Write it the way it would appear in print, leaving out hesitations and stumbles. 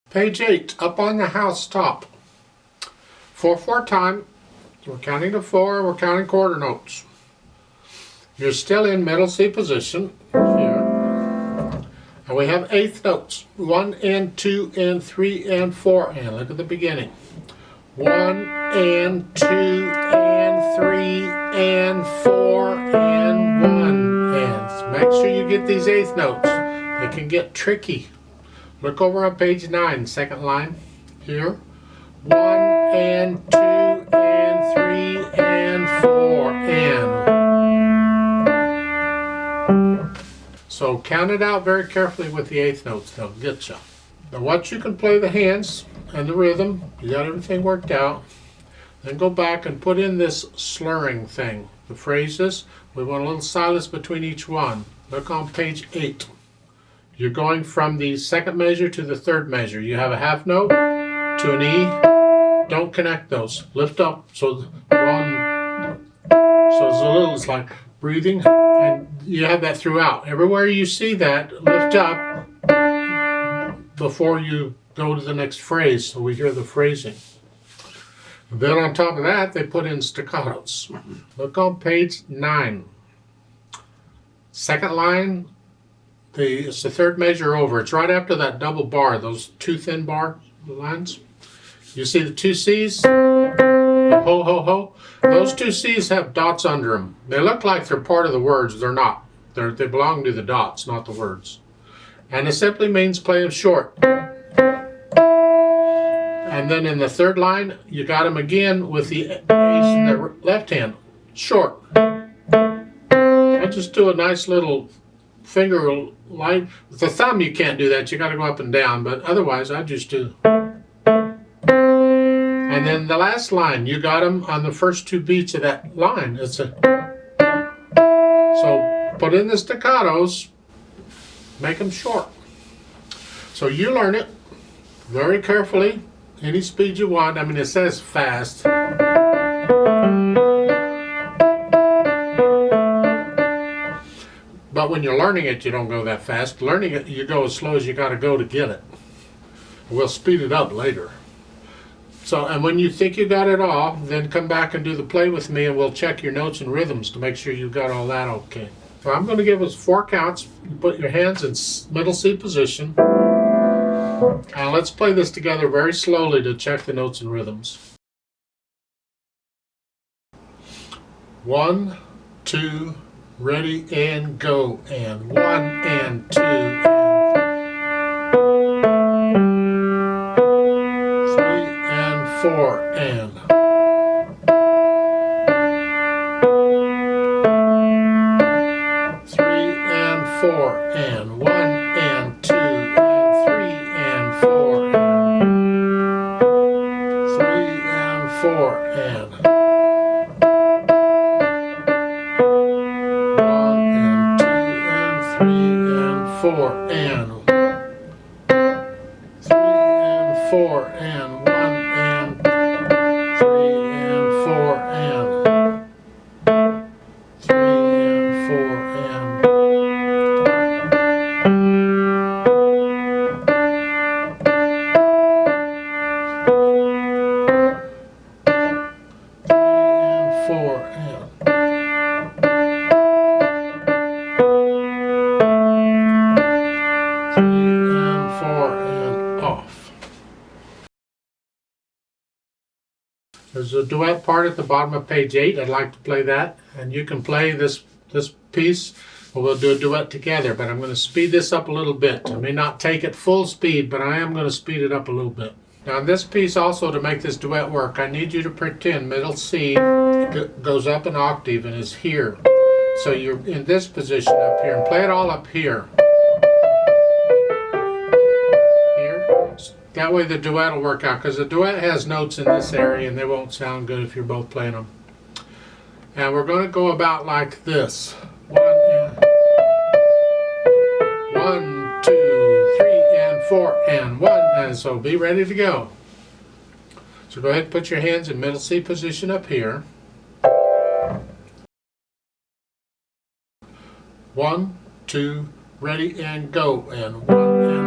Page 8, up on the housetop. 4/4 time. We're counting to 4, we're counting quarter notes. You're still in middle C position here. And we have eighth notes. 1 and 2 and 3 and 4 and. Look at the beginning. 1 and 2 and 3 and 4 and 1 and. So make sure you get these eighth notes. They can get tricky. Look over on page 9, second line here. 1 and 2 and 3 and 4 and. So count it out very carefully with the eighth notes, they'll get you. Now once you can play the hands and the rhythm, you got everything worked out, then go back and put in this slurring thing. The phrases, we want a little silence between each one. Look on page 8. You're going from the second measure to the third measure. You have a half note to an E. Don't connect those. Lift up. So one. So it's like breathing, and you have that throughout. Everywhere you see that, lift up before you go to the next phrase, so we hear the phrasing. And then on top of that, they put in staccatos. Look on page 9. Second line. It's the third measure over. It's right after that double bar, those two thin bar lines. You see the two C's? The ho, ho, ho. Those two C's have dots under them. They look like they're part of the words. They're not. They belong to the dots, not the words. And it simply means play them short. And then in the third line, you got them again with the A's in the left hand. Short. I just do a nice little finger line. With the thumb you can't do that, you got to go up and down, but otherwise I just do. And then the last line, you got them on the first two beats of that line. It's a. So put in the staccatos, make them short. So you learn it very carefully, any speed you want. I mean, it says fast. But when you're learning it, you don't go that fast. Learning it, you go as slow as you got to go to get it. We'll speed it up later. So, and when you think you got it all, then come back and do the play with me, and we'll check your notes and rhythms to make sure you got all that okay. So I'm going to give us 4 counts. You put your hands in middle C position. And let's play this together very slowly to check the notes and rhythms. 1, 2, ready and go, and 1 and 2 and 3 and 4 and 3 and 4 and 1 and 2 and 3 and 4 and 3 and 4 and 4 and 3 and 4 and 1 and 3 and 4 and 3 and 4 and 4 and 4 and off. There's a duet part at the bottom of page 8. I'd like to play that, and you can play this piece, or we'll do a duet together, but I'm going to speed this up a little bit. I may not take it full speed, but I am going to speed it up a little bit. Now in this piece also, to make this duet work, I need you to pretend middle C goes up an octave and is here. So you're in this position up here, and play it all up here. That way the duet will work out, because the duet has notes in this area and they won't sound good if you're both playing them. And we're going to go about like this. 1, 2, 3 and 4 and 1, and so be ready to go. So go ahead and put your hands in middle C position up here. 1, 2, ready and go, and 1 and